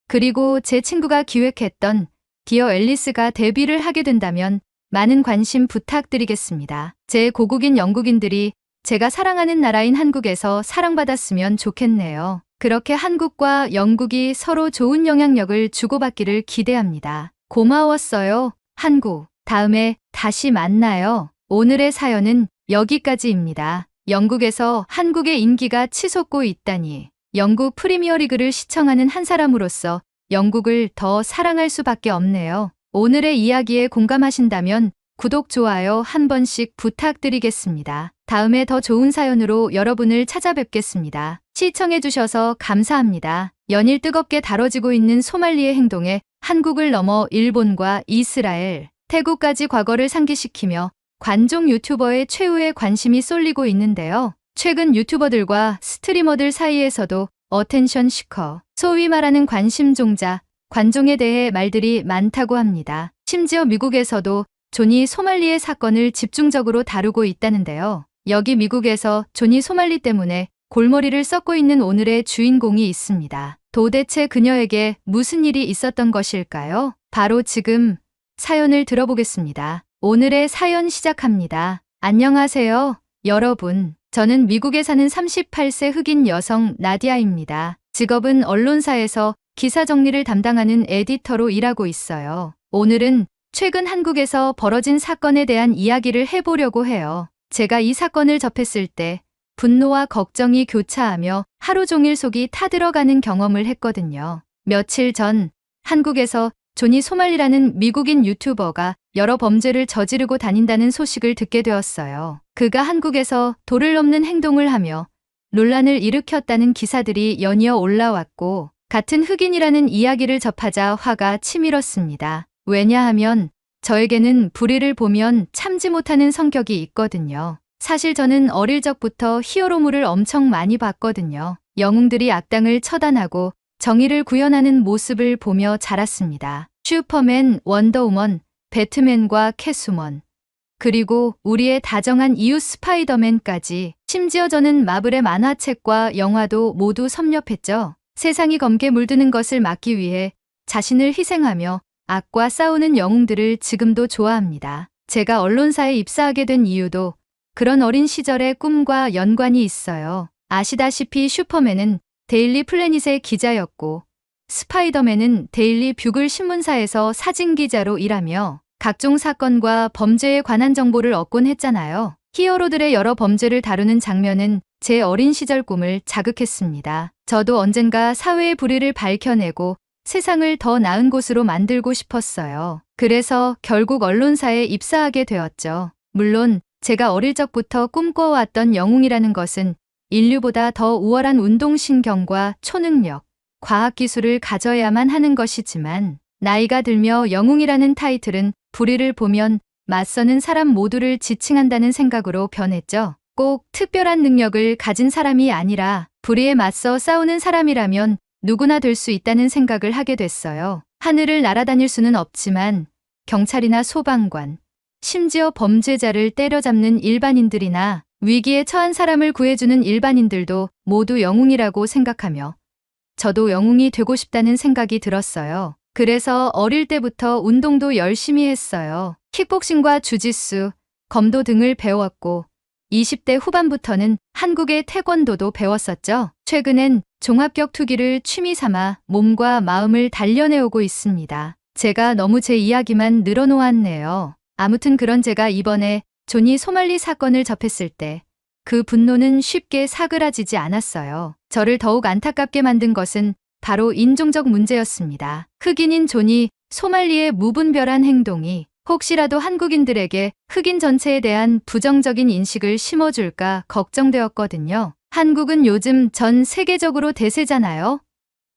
그리고 제 친구가 기획했던 디어 앨리스가 데뷔를 하게 된다면 많은 관심 부탁드리겠습니다. 제 고국인 영국인들이 제가 사랑하는 나라인 한국에서 사랑받았으면 좋겠네요. 그렇게 한국과 영국이 서로 좋은 영향력을 주고받기를 기대합니다. 고마웠어요, 한국. 다음에 다시 만나요. 오늘의 사연은 여기까지입니다. 영국에서 한국의 인기가 치솟고 있다니. 영국 프리미어리그를 시청하는 한 사람으로서 영국을 더 사랑할 수밖에 없네요. 오늘의 이야기에 공감하신다면 구독, 좋아요 한 번씩 부탁드리겠습니다. 다음에 더 좋은 사연으로 여러분을 찾아뵙겠습니다. 시청해주셔서 감사합니다. 연일 뜨겁게 다뤄지고 있는 소말리의 행동에 한국을 넘어 일본과 이스라엘, 태국까지 과거를 상기시키며 관종 유튜버의 최후의 관심이 쏠리고 있는데요. 최근 유튜버들과 스트리머들 사이에서도 어텐션 시커, 소위 말하는 관심종자, 관종에 대해 말들이 많다고 합니다. 심지어 미국에서도 조니 소말리의 사건을 집중적으로 다루고 있다는데요. 여기 미국에서 조니 소말리 때문에 골머리를 썩고 있는 오늘의 주인공이 있습니다. 도대체 그녀에게 무슨 일이 있었던 것일까요? 바로 지금 사연을 들어보겠습니다. 오늘의 사연 시작합니다. 안녕하세요, 여러분. 저는 미국에 사는 38세 흑인 여성 나디아입니다. 직업은 언론사에서 기사 정리를 담당하는 에디터로 일하고 있어요. 오늘은 최근 한국에서 벌어진 사건에 대한 이야기를 해보려고 해요. 제가 이 사건을 접했을 때 분노와 걱정이 교차하며 하루 종일 속이 타들어가는 경험을 했거든요. 며칠 전 한국에서 조니 소말리라는 미국인 유튜버가 여러 범죄를 저지르고 다닌다는 소식을 듣게 되었어요. 그가 한국에서 도를 넘는 행동을 하며 논란을 일으켰다는 기사들이 연이어 올라왔고 같은 흑인이라는 이야기를 접하자 화가 치밀었습니다. 왜냐하면 저에게는 불의를 보면 참지 못하는 성격이 있거든요. 사실 저는 어릴 적부터 히어로물을 엄청 많이 봤거든요. 영웅들이 악당을 처단하고 정의를 구현하는 모습을 보며 자랐습니다. 슈퍼맨, 원더우먼, 배트맨과 캐스우먼, 그리고 우리의 다정한 이웃 스파이더맨까지, 심지어 저는 마블의 만화책과 영화도 모두 섭렵했죠. 세상이 검게 물드는 것을 막기 위해 자신을 희생하며 악과 싸우는 영웅들을 지금도 좋아합니다. 제가 언론사에 입사하게 된 이유도 그런 어린 시절의 꿈과 연관이 있어요. 아시다시피 슈퍼맨은 데일리 플래닛의 기자였고, 스파이더맨은 데일리 뷰글 신문사에서 사진기자로 일하며 각종 사건과 범죄에 관한 정보를 얻곤 했잖아요. 히어로들의 여러 범죄를 다루는 장면은 제 어린 시절 꿈을 자극했습니다. 저도 언젠가 사회의 불의를 밝혀내고 세상을 더 나은 곳으로 만들고 싶었어요. 그래서 결국 언론사에 입사하게 되었죠. 물론 제가 어릴 적부터 꿈꿔왔던 영웅이라는 것은 인류보다 더 우월한 운동신경과 초능력, 과학기술을 가져야만 하는 것이지만, 나이가 들며 영웅이라는 타이틀은 불의를 보면 맞서는 사람 모두를 지칭한다는 생각으로 변했죠. 꼭 특별한 능력을 가진 사람이 아니라 불의에 맞서 싸우는 사람이라면 누구나 될 수 있다는 생각을 하게 됐어요. 하늘을 날아다닐 수는 없지만 경찰이나 소방관, 심지어 범죄자를 때려잡는 일반인들이나 위기에 처한 사람을 구해주는 일반인들도 모두 영웅이라고 생각하며 저도 영웅이 되고 싶다는 생각이 들었어요. 그래서 어릴 때부터 운동도 열심히 했어요. 킥복싱과 주짓수, 검도 등을 배웠고 20대 후반부터는 한국의 태권도도 배웠었죠. 최근엔 종합격 투기를 취미 삼아 몸과 마음을 단련해오고 있습니다. 제가 너무 제 이야기만 늘어놓았네요. 아무튼 그런 제가 이번에 조니 소말리 사건을 접했을 때 그 분노는 쉽게 사그라지지 않았어요. 저를 더욱 안타깝게 만든 것은 바로 인종적 문제였습니다. 흑인인 조니 소말리의 무분별한 행동이 혹시라도 한국인들에게 흑인 전체에 대한 부정적인 인식을 심어줄까 걱정되었거든요. 한국은 요즘 전 세계적으로 대세잖아요.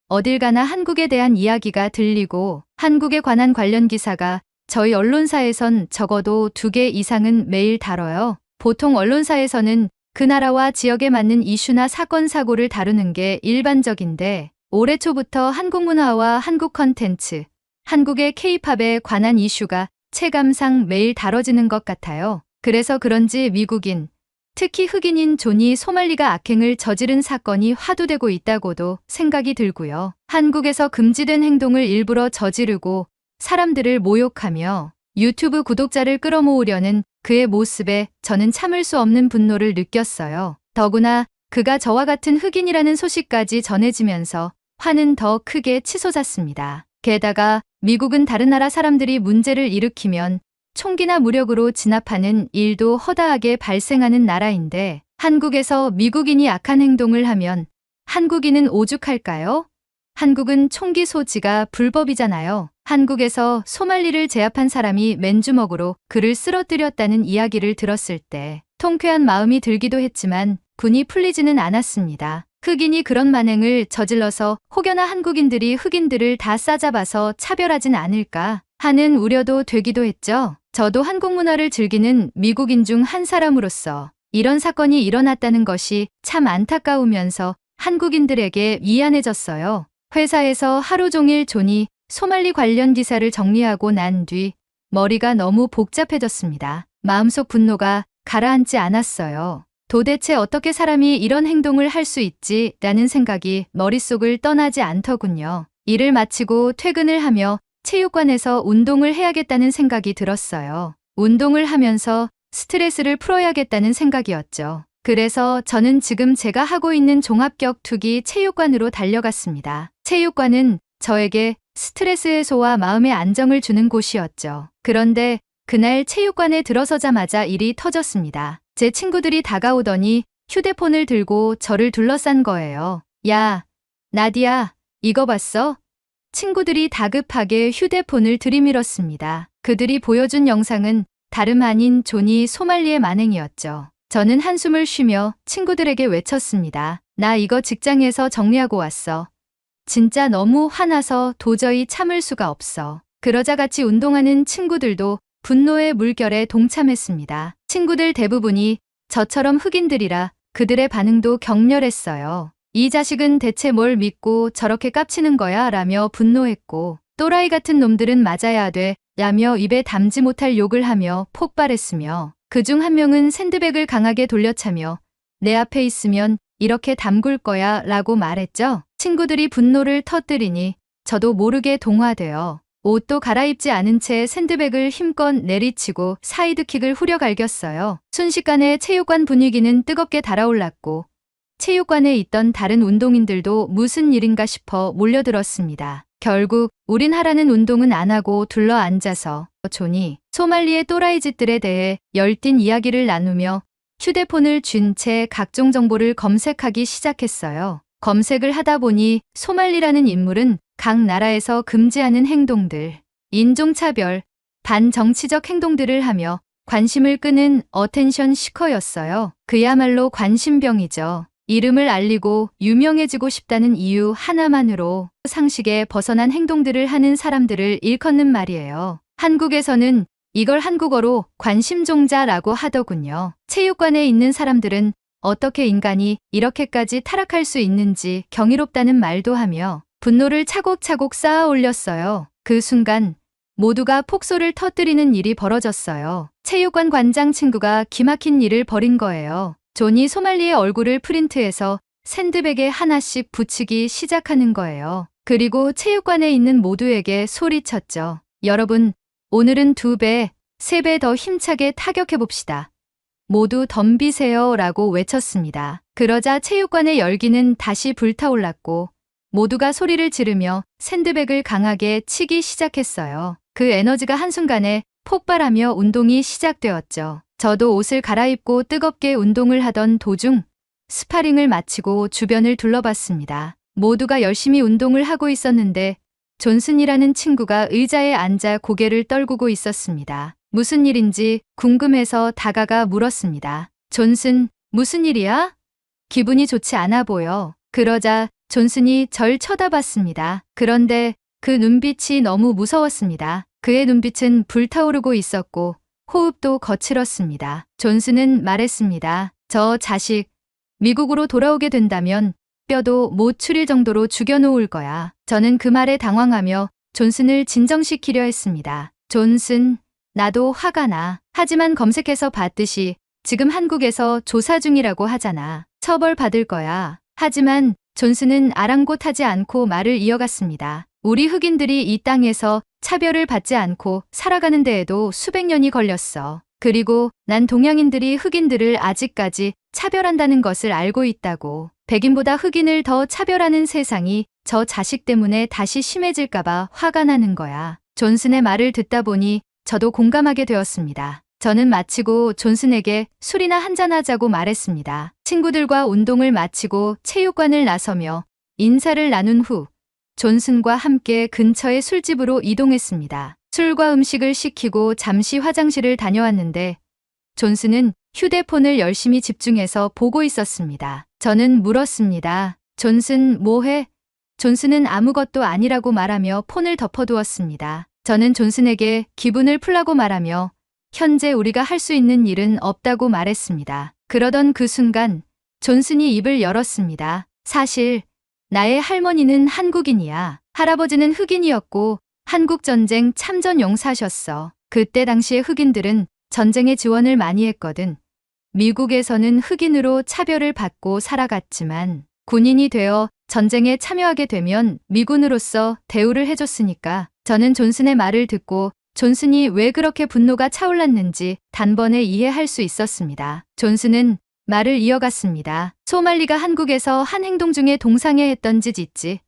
어딜 가나 한국에 대한 이야기가 들리고 한국에 관한 관련 기사가 저희 언론사에선 적어도 2개 이상은 매일 다뤄요. 보통 언론사에서는 그 나라와 지역에 맞는 이슈나 사건, 사고를 다루는 게 일반적인데, 올해 초부터 한국 문화와 한국 컨텐츠, 한국의 K-팝에 관한 이슈가 체감상 매일 다뤄지는 것 같아요. 그래서 그런지 미국인, 특히 흑인인 조니 소말리가 악행을 저지른 사건이 화두되고 있다고도 생각이 들고요. 한국에서 금지된 행동을 일부러 저지르고 사람들을 모욕하며 유튜브 구독자를 끌어모으려는 그의 모습에 저는 참을 수 없는 분노를 느꼈어요. 더구나 그가 저와 같은 흑인이라는 소식까지 전해지면서 화는 더 크게 치솟았습니다. 게다가 미국은 다른 나라 사람들이 문제를 일으키면 총기나 무력으로 진압하는 일도 허다하게 발생하는 나라인데, 한국에서 미국인이 악한 행동을 하면 한국인은 오죽할까요? 한국은 총기 소지가 불법이잖아요. 한국에서 소말리를 제압한 사람이 맨주먹으로 그를 쓰러뜨렸다는 이야기를 들었을 때 통쾌한 마음이 들기도 했지만 분이 풀리지는 않았습니다. 흑인이 그런 만행을 저질러서 혹여나 한국인들이 흑인들을 다 싸잡아서 차별하진 않을까 하는 우려도 되기도 했죠. 저도 한국 문화를 즐기는 미국인 중 한 사람으로서 이런 사건이 일어났다는 것이 참 안타까우면서 한국인들에게 미안해졌어요. 회사에서 하루 종일 조니 소말리 관련 기사를 정리하고 난 뒤 머리가 너무 복잡해졌습니다. 마음속 분노가 가라앉지 않았어요. 도대체 어떻게 사람이 이런 행동을 할 수 있지? 라는 생각이 머릿속을 떠나지 않더군요. 일을 마치고 퇴근을 하며 체육관에서 운동을 해야겠다는 생각이 들었어요. 운동을 하면서 스트레스를 풀어야겠다는 생각이었죠. 그래서 저는 지금 제가 하고 있는 종합격투기 체육관으로 달려갔습니다. 체육관은 저에게 스트레스 해소와 마음의 안정을 주는 곳이었죠. 그런데 그날 체육관에 들어서자마자 일이 터졌습니다. 제 친구들이 다가오더니 휴대폰을 들고 저를 둘러싼 거예요. 야, 나디야, 이거 봤어? 친구들이 다급하게 휴대폰을 들이밀었습니다. 그들이 보여준 영상은 다름 아닌 조니 소말리의 만행이었죠. 저는 한숨을 쉬며 친구들에게 외쳤습니다. 나 이거 직장에서 정리하고 왔어. 진짜 너무 화나서 도저히 참을 수가 없어. 그러자 같이 운동하는 친구들도 분노의 물결에 동참했습니다. 친구들 대부분이 저처럼 흑인들이라 그들의 반응도 격렬했어요. 이 자식은 대체 뭘 믿고 저렇게 깝치는 거야? 라며 분노했고, 또라이 같은 놈들은 맞아야 돼 라며 입에 담지 못할 욕을 하며 폭발했으며, 그중 한 명은 샌드백을 강하게 돌려차며 내 앞에 있으면 이렇게 담글 거야 라고 말했죠. 친구들이 분노를 터뜨리니 저도 모르게 동화되어 옷도 갈아입지 않은 채 샌드백을 힘껏 내리치고 사이드킥을 후려 갈겼어요. 순식간에 체육관 분위기는 뜨겁게 달아올랐고, 체육관에 있던 다른 운동인들도 무슨 일인가 싶어 몰려들었습니다. 결국 우린 하라는 운동은 안 하고 둘러앉아서 존이 소말리의 또라이 짓들에 대해 열띤 이야기를 나누며 휴대폰을 쥔 채 각종 정보를 검색하기 시작했어요. 검색을 하다 보니 소말리라는 인물은 각 나라에서 금지하는 행동들, 인종차별, 반정치적 행동들을 하며 관심을 끄는 어텐션 시커였어요. 그야말로 관심병이죠. 이름을 알리고 유명해지고 싶다는 이유 하나만으로 상식에 벗어난 행동들을 하는 사람들을 일컫는 말이에요. 한국에서는 이걸 한국어로 관심종자라고 하더군요. 체육관에 있는 사람들은 어떻게 인간이 이렇게까지 타락할 수 있는지 경이롭다는 말도 하며 분노를 차곡차곡 쌓아 올렸어요. 그 순간 모두가 폭소를 터뜨리는 일이 벌어졌어요. 체육관 관장 친구가 기막힌 일을 벌인 거예요. 존이 소말리의 얼굴을 프린트해서 샌드백에 하나씩 붙이기 시작하는 거예요. 그리고 체육관에 있는 모두에게 소리쳤죠. 여러분, 오늘은 2배, 3배 더 힘차게 타격해봅시다. 모두 덤비세요 라고 외쳤습니다. 그러자 체육관의 열기는 다시 불타올랐고 모두가 소리를 지르며 샌드백을 강하게 치기 시작했어요. 그 에너지가 한순간에 폭발하며 운동이 시작되었죠. 저도 옷을 갈아입고 뜨겁게 운동을 하던 도중 스파링을 마치고 주변을 둘러봤습니다. 모두가 열심히 운동을 하고 있었는데 존슨이라는 친구가 의자에 앉아 고개를 떨구고 있었습니다. 무슨 일인지 궁금해서 다가가 물었습니다. 존슨, 무슨 일이야? 기분이 좋지 않아 보여. 그러자 존슨이 절 쳐다봤습니다. 그런데 그 눈빛이 너무 무서웠습니다. 그의 눈빛은 불타오르고 있었고 호흡도 거칠었습니다. 존슨은 말했습니다. 저 자식, 미국으로 돌아오게 된다면 뼈도 못 추릴 정도로 죽여놓을 거야. 저는 그 말에 당황하며 존슨을 진정시키려 했습니다. 존슨, 나도 화가 나. 하지만 검색해서 봤듯이 지금 한국에서 조사 중이라고 하잖아. 처벌받을 거야. 하지만 존슨은 아랑곳하지 않고 말을 이어갔습니다. 우리 흑인들이 이 땅에서 차별을 받지 않고 살아가는 데에도 수백 년이 걸렸어. 그리고 난 동양인들이 흑인들을 아직까지 차별한다는 것을 알고 있다고. 백인보다 흑인을 더 차별하는 세상이 저 자식 때문에 다시 심해질까봐 화가 나는 거야. 존슨의 말을 듣다 보니 저도 공감하게 되었습니다. 저는 마치고 존슨에게 술이나 한잔하자고 말했습니다. 친구들과 운동을 마치고 체육관을 나서며 인사를 나눈 후 존슨과 함께 근처의 술집으로 이동했습니다. 술과 음식을 시키고 잠시 화장실을 다녀왔는데 존슨은 휴대폰을 열심히 집중해서 보고 있었습니다. 저는 물었습니다. 존슨, 뭐해? 존슨은 아무것도 아니라고 말하며 폰을 덮어두었습니다. 저는 존슨에게 기분을 풀라고 말하며 현재 우리가 할 수 있는 일은 없다고 말했습니다. 그러던 그 순간 존슨이 입을 열었습니다. 사실 나의 할머니는 한국인이야. 할아버지는 흑인이었고 한국전쟁 참전 용사셨어. 그때 당시에 흑인들은 전쟁에 지원을 많이 했거든. 미국에서는 흑인으로 차별을 받고 살아갔지만 군인이 되어 전쟁에 참여하게 되면 미군으로서 대우를 해줬으니까. 저는 존슨의 말을 듣고 존슨이 왜 그렇게 분노가 차올랐는지 단번에 이해할 수 있었습니다. 존슨은 말을 이어갔습니다. 소말리가 한국에서 한 행동 중에 동상에 했던 짓 있지.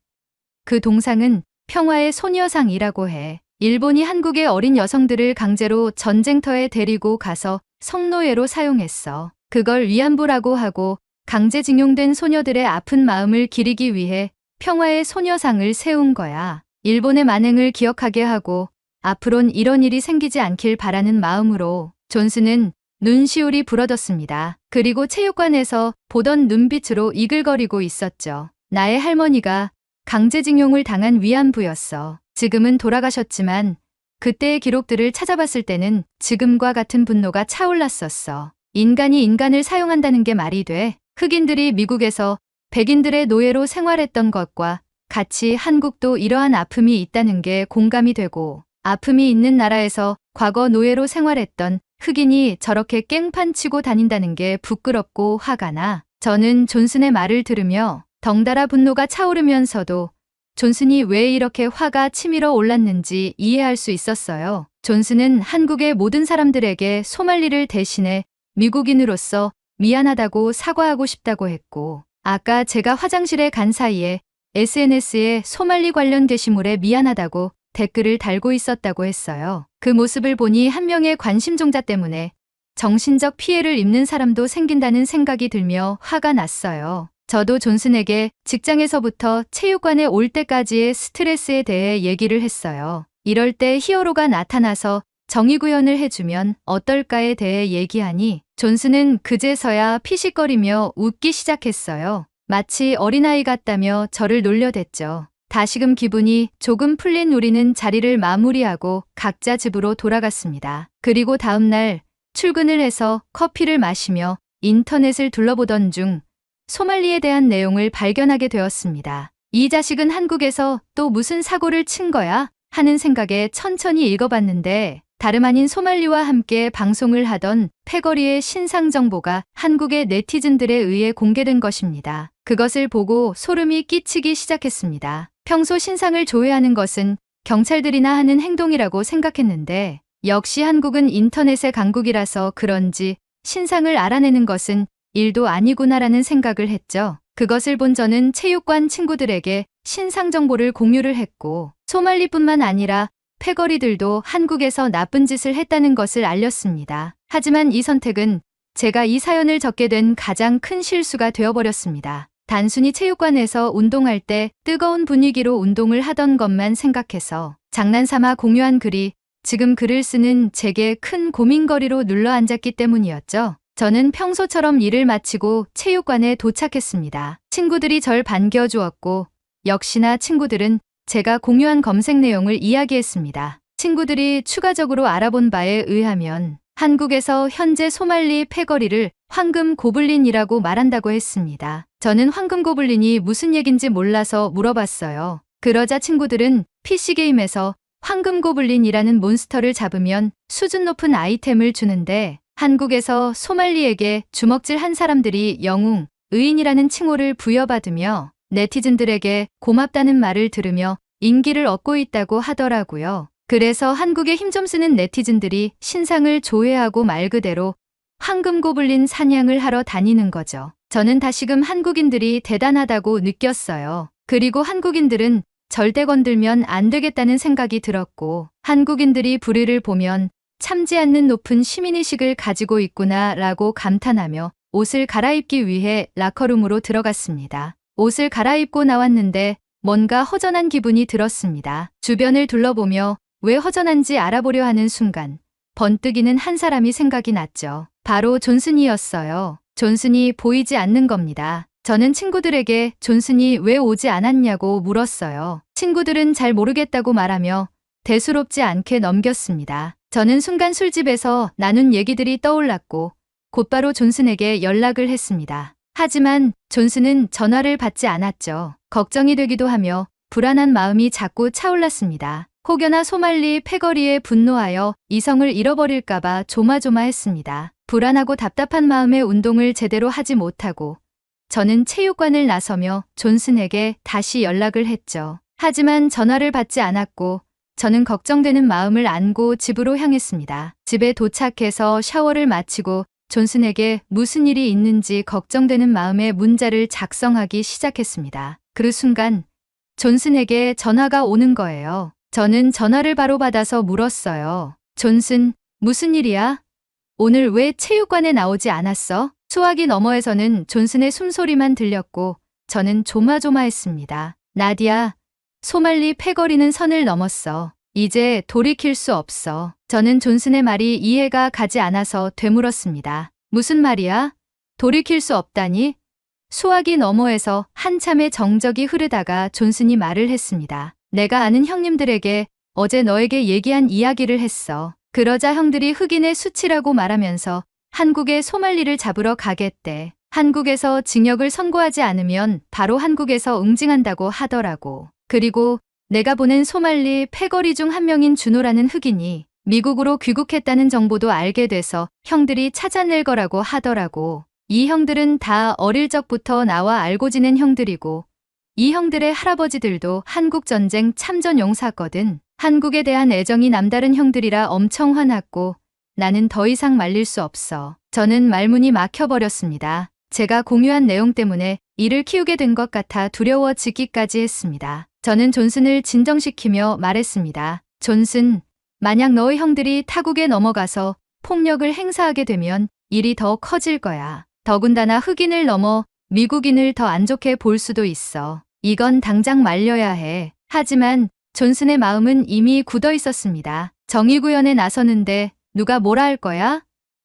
그 동상은 평화의 소녀상이라고 해. 일본이 한국의 어린 여성들을 강제로 전쟁터에 데리고 가서 성노예로 사용했어. 그걸 위안부라고 하고 강제징용된 소녀들의 아픈 마음을 기리기 위해 평화의 소녀상을 세운 거야. 일본의 만행을 기억하게 하고 앞으론 이런 일이 생기지 않길 바라는 마음으로. 존슨은 눈시울이 부러졌습니다. 그리고 체육관에서 보던 눈빛으로 이글거리고 있었죠. 나의 할머니가 강제징용을 당한 위안부였어. 지금은 돌아가셨지만 그때의 기록들을 찾아봤을 때는 지금과 같은 분노가 차올랐었어. 인간이 인간을 사용한다는 게 말이 돼. 흑인들이 미국에서 백인들의 노예로 생활했던 것과 같이 한국도 이러한 아픔이 있다는 게 공감이 되고, 아픔이 있는 나라에서 과거 노예로 생활했던 흑인이 저렇게 깽판 치고 다닌다는 게 부끄럽고 화가 나. 저는 존슨의 말을 들으며 덩달아 분노가 차오르면서도 존슨이 왜 이렇게 화가 치밀어 올랐는지 이해할 수 있었어요. 존슨은 한국의 모든 사람들에게 소말리를 대신해 미국인으로서 미안하다고 사과하고 싶다고 했고, 아까 제가 화장실에 간 사이에 SNS에 소말리 관련 게시물에 미안하다고 댓글을 달고 있었다고 했어요. 그 모습을 보니 한 명의 관심종자 때문에 정신적 피해를 입는 사람도 생긴다는 생각이 들며 화가 났어요. 저도 존슨에게 직장에서부터 체육관에 올 때까지의 스트레스에 대해 얘기를 했어요. 이럴 때 히어로가 나타나서 정의 구현을 해주면 어떨까에 대해 얘기하니 존슨은 그제서야 피식거리며 웃기 시작했어요. 마치 어린아이 같다며 저를 놀려댔죠. 다시금 기분이 조금 풀린 우리는 자리를 마무리하고 각자 집으로 돌아갔습니다. 그리고 다음 날 출근을 해서 커피를 마시며 인터넷을 둘러보던 중 소말리에 대한 내용을 발견하게 되었습니다. 이 자식은 한국에서 또 무슨 사고를 친 거야? 하는 생각에 천천히 읽어봤는데 다름 아닌 소말리와 함께 방송을 하던 패거리의 신상 정보가 한국의 네티즌들에 의해 공개된 것입니다. 그것을 보고 소름이 끼치기 시작했습니다. 평소 신상을 조회하는 것은 경찰들이나 하는 행동이라고 생각했는데 역시 한국은 인터넷의 강국이라서 그런지 신상을 알아내는 것은 일도 아니구나라는 생각을 했죠. 그것을 본 저는 체육관 친구들에게 신상 정보를 공유를 했고 소말리뿐만 아니라 패거리들도 한국에서 나쁜 짓을 했다는 것을 알렸습니다. 하지만 이 선택은 제가 이 사연을 적게 된 가장 큰 실수가 되어버렸습니다. 단순히 체육관에서 운동할 때 뜨거운 분위기로 운동을 하던 것만 생각해서 장난삼아 공유한 글이 지금 글을 쓰는 제게 큰 고민거리로 눌러앉았기 때문이었죠. 저는 평소처럼 일을 마치고 체육관에 도착했습니다. 친구들이 절 반겨주었고 역시나 친구들은 제가 공유한 검색 내용을 이야기했습니다. 친구들이 추가적으로 알아본 바에 의하면 한국에서 현재 소말리 패거리를 황금 고블린이라고 말한다고 했습니다. 저는 황금 고블린이 무슨 얘긴지 몰라서 물어봤어요. 그러자 친구들은 PC게임에서 황금 고블린이라는 몬스터를 잡으면 수준 높은 아이템을 주는데 한국에서 소말리에게 주먹질 한 사람들이 영웅, 의인이라는 칭호를 부여받으며 네티즌들에게 고맙다는 말을 들으며 인기를 얻고 있다고 하더라고요. 그래서 한국에 힘 좀 쓰는 네티즌들이 신상을 조회하고 말 그대로 황금 고블린 사냥을 하러 다니는 거죠. 저는 다시금 한국인들이 대단하다고 느꼈어요. 그리고 한국인들은 절대 건들면 안 되겠다는 생각이 들었고 한국인들이 불의를 보면 참지 않는 높은 시민의식을 가지고 있구나 라고 감탄하며 옷을 갈아입기 위해 라커룸으로 들어갔습니다. 옷을 갈아입고 나왔는데 뭔가 허전한 기분이 들었습니다. 주변을 둘러보며 왜 허전한지 알아보려 하는 순간 번뜩이는 한 사람이 생각이 났죠. 바로 존슨이었어요. 존슨이 보이지 않는 겁니다. 저는 친구들에게 존슨이 왜 오지 않았냐고 물었어요. 친구들은 잘 모르겠다고 말하며 대수롭지 않게 넘겼습니다. 저는 순간 술집에서 나눈 얘기들이 떠올랐고 곧바로 존슨에게 연락을 했습니다. 하지만 존슨은 전화를 받지 않았죠. 걱정이 되기도 하며 불안한 마음이 자꾸 차올랐습니다. 혹여나 소말리 패거리에 분노하여 이성을 잃어버릴까봐 조마조마했습니다. 불안하고 답답한 마음에 운동을 제대로 하지 못하고 저는 체육관을 나서며 존슨에게 다시 연락을 했죠. 하지만 전화를 받지 않았고 저는 걱정되는 마음을 안고 집으로 향했습니다. 집에 도착해서 샤워를 마치고 존슨에게 무슨 일이 있는지 걱정되는 마음에 문자를 작성하기 시작했습니다. 그 순간 존슨에게 전화가 오는 거예요. 저는 전화를 바로 받아서 물었어요. 존슨, 무슨 일이야? 오늘 왜 체육관에 나오지 않았어? 수화기 너머에서는 존슨의 숨소리만 들렸고 저는 조마조마했습니다. 나디야, 소말리 패거리는 선을 넘었어. 이제 돌이킬 수 없어. 저는 존슨의 말이 이해가 가지 않아서 되물었습니다. 무슨 말이야? 돌이킬 수 없다니? 수화기 너머에서 한참의 정적이 흐르다가 존슨이 말을 했습니다. 내가 아는 형님들에게 어제 너에게 얘기한 이야기를 했어. 그러자 형들이 흑인의 수치라고 말하면서 한국에 소말리를 잡으러 가겠대. 한국에서 징역을 선고하지 않으면 바로 한국에서 응징한다고 하더라고. 그리고 내가 보낸 소말리 패거리 중 한 명인 준호라는 흑인이 미국으로 귀국했다는 정보도 알게 돼서 형들이 찾아낼 거라고 하더라고. 이 형들은 다 어릴 적부터 나와 알고 지낸 형들이고 이 형들의 할아버지들도 한국전쟁 참전 용사거든. 한국에 대한 애정이 남다른 형들이라 엄청 화났고 나는 더 이상 말릴 수 없어. 저는 말문이 막혀버렸습니다. 제가 공유한 내용 때문에 이를 키우게 된 것 같아 두려워지기까지 했습니다. 저는 존슨을 진정시키며 말했습니다. 존슨, 만약 너의 형들이 타국에 넘어가서 폭력을 행사하게 되면 일이 더 커질 거야. 더군다나 흑인을 넘어 미국인을 더 안 좋게 볼 수도 있어. 이건 당장 말려야 해. 하지만 존슨의 마음은 이미 굳어 있었습니다. 정의구현에 나서는데 누가 뭐라 할 거야?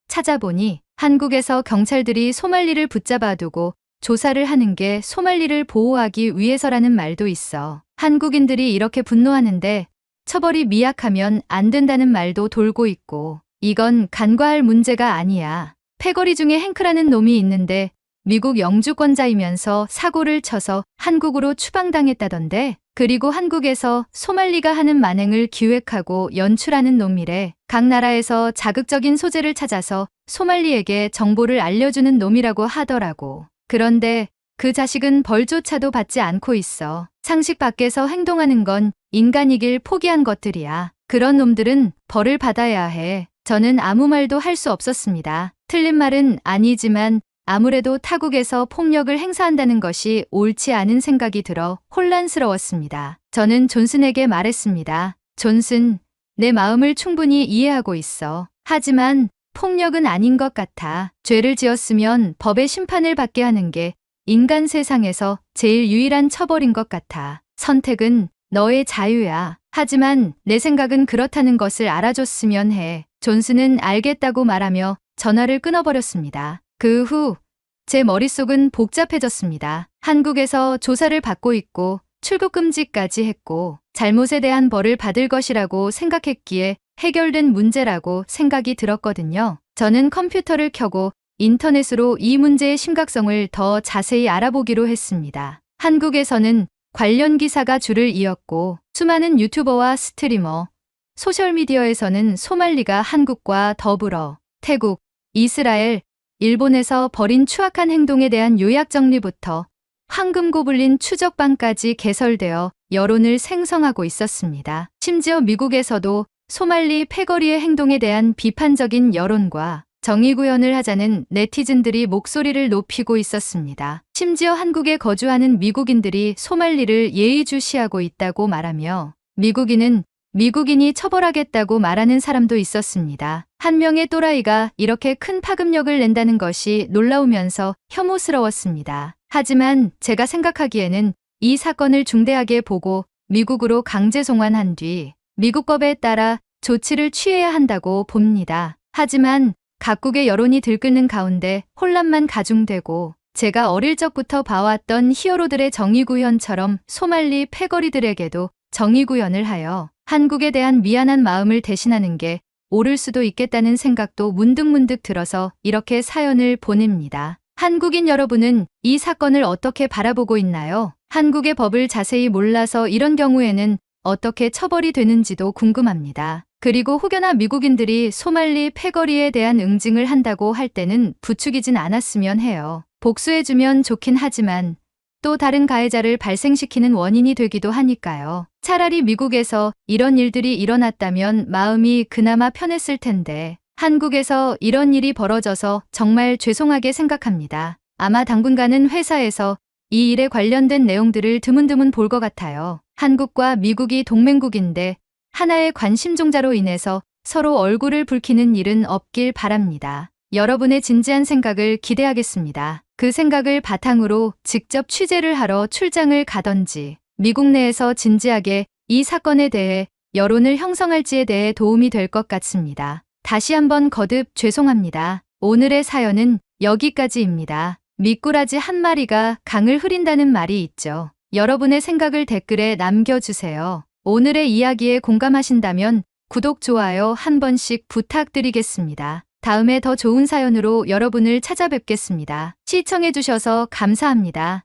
찾아보니 한국에서 경찰들이 소말리를 붙잡아 두고 조사를 하는 게 소말리를 보호하기 위해서라는 말도 있어. 한국인들이 이렇게 분노하는데 처벌이 미약하면 안 된다는 말도 돌고 있고 이건 간과할 문제가 아니야. 패거리 중에 행크라는 놈이 있는데 미국 영주권자이면서 사고를 쳐서 한국으로 추방당했다던데 그리고 한국에서 소말리가 하는 만행을 기획하고 연출하는 놈이래. 각 나라에서 자극적인 소재를 찾아서 소말리에게 정보를 알려주는 놈이라고 하더라고. 그런데 그 자식은 벌조차도 받지 않고 있어. 상식 밖에서 행동하는 건 인간이길 포기한 것들이야. 그런 놈들은 벌을 받아야 해. 저는 아무 말도 할 수 없었습니다. 틀린 말은 아니지만 아무래도 타국에서 폭력을 행사한다는 것이 옳지 않은 생각이 들어 혼란스러웠습니다. 저는 존슨에게 말했습니다. 존슨, 내 마음을 충분히 이해하고 있어. 하지만 폭력은 아닌 것 같아. 죄를 지었으면 법의 심판을 받게 하는 게 인간 세상에서 제일 유일한 처벌인 것 같아. 선택은 너의 자유야. 하지만 내 생각은 그렇다는 것을 알아줬으면 해. 존슨은 알겠다고 말하며 전화를 끊어버렸습니다. 그 후 제 머릿속은 복잡해졌습니다. 한국에서 조사를 받고 있고 출국 금지까지 했고 잘못에 대한 벌을 받을 것이라고 생각했기에 해결된 문제라고 생각이 들었거든요. 저는 컴퓨터를 켜고 인터넷으로 이 문제의 심각성을 더 자세히 알아보기로 했습니다. 한국에서는 관련 기사가 줄을 이었고 수많은 유튜버와 스트리머, 소셜미디어에서는 소말리가 한국과 더불어 태국, 이스라엘, 일본에서 벌인 추악한 행동에 대한 요약 정리부터 황금고블린 추적반까지 개설되어 여론을 생성하고 있었습니다. 심지어 미국에서도 소말리 패거리의 행동에 대한 비판적인 여론과 정의구현을 하자는 네티즌들이 목소리를 높이고 있었습니다. 심지어 한국에 거주하는 미국인들이 소말리를 예의주시하고 있다고 말하며 미국인이 처벌하겠다고 말하는 사람도 있었습니다. 한 명의 또라이가 이렇게 큰 파급력을 낸다는 것이 놀라우면서 혐오스러웠습니다. 하지만 제가 생각하기에는 이 사건을 중대하게 보고 미국으로 강제 송환한 뒤 미국법에 따라 조치를 취해야 한다고 봅니다. 하지만 각국의 여론이 들끓는 가운데 혼란만 가중되고 제가 어릴 적부터 봐왔던 히어로들의 정의구현처럼 소말리 패거리들에게도 정의구현을 하여 한국에 대한 미안한 마음을 대신하는 게 옳을 수도 있겠다는 생각도 문득문득 들어서 이렇게 사연을 보냅니다. 한국인 여러분은 이 사건을 어떻게 바라보고 있나요? 한국의 법을 자세히 몰라서 이런 경우에는 어떻게 처벌이 되는지도 궁금합니다. 그리고 혹여나 미국인들이 소말리 패거리에 대한 응징을 한다고 할 때는 부추기진 않았으면 해요. 복수해주면 좋긴 하지만 또 다른 가해자를 발생시키는 원인이 되기도 하니까요. 차라리 미국에서 이런 일들이 일어났다면 마음이 그나마 편했을 텐데 한국에서 이런 일이 벌어져서 정말 죄송하게 생각합니다. 아마 당분간은 회사에서 이 일에 관련된 내용들을 드문드문 볼 것 같아요. 한국과 미국이 동맹국인데 하나의 관심종자로 인해서 서로 얼굴을 붉히는 일은 없길 바랍니다. 여러분의 진지한 생각을 기대하겠습니다. 그 생각을 바탕으로 직접 취재를 하러 출장을 가던지 미국 내에서 진지하게 이 사건에 대해 여론을 형성할지에 대해 도움이 될 것 같습니다. 다시 한번 거듭 죄송합니다. 오늘의 사연은 여기까지입니다. 미꾸라지 한 마리가 강을 흐린다는 말이 있죠. 여러분의 생각을 댓글에 남겨주세요. 오늘의 이야기에 공감하신다면 구독, 좋아요 한 번씩 부탁드리겠습니다. 다음에 더 좋은 사연으로 여러분을 찾아뵙겠습니다. 시청해주셔서 감사합니다.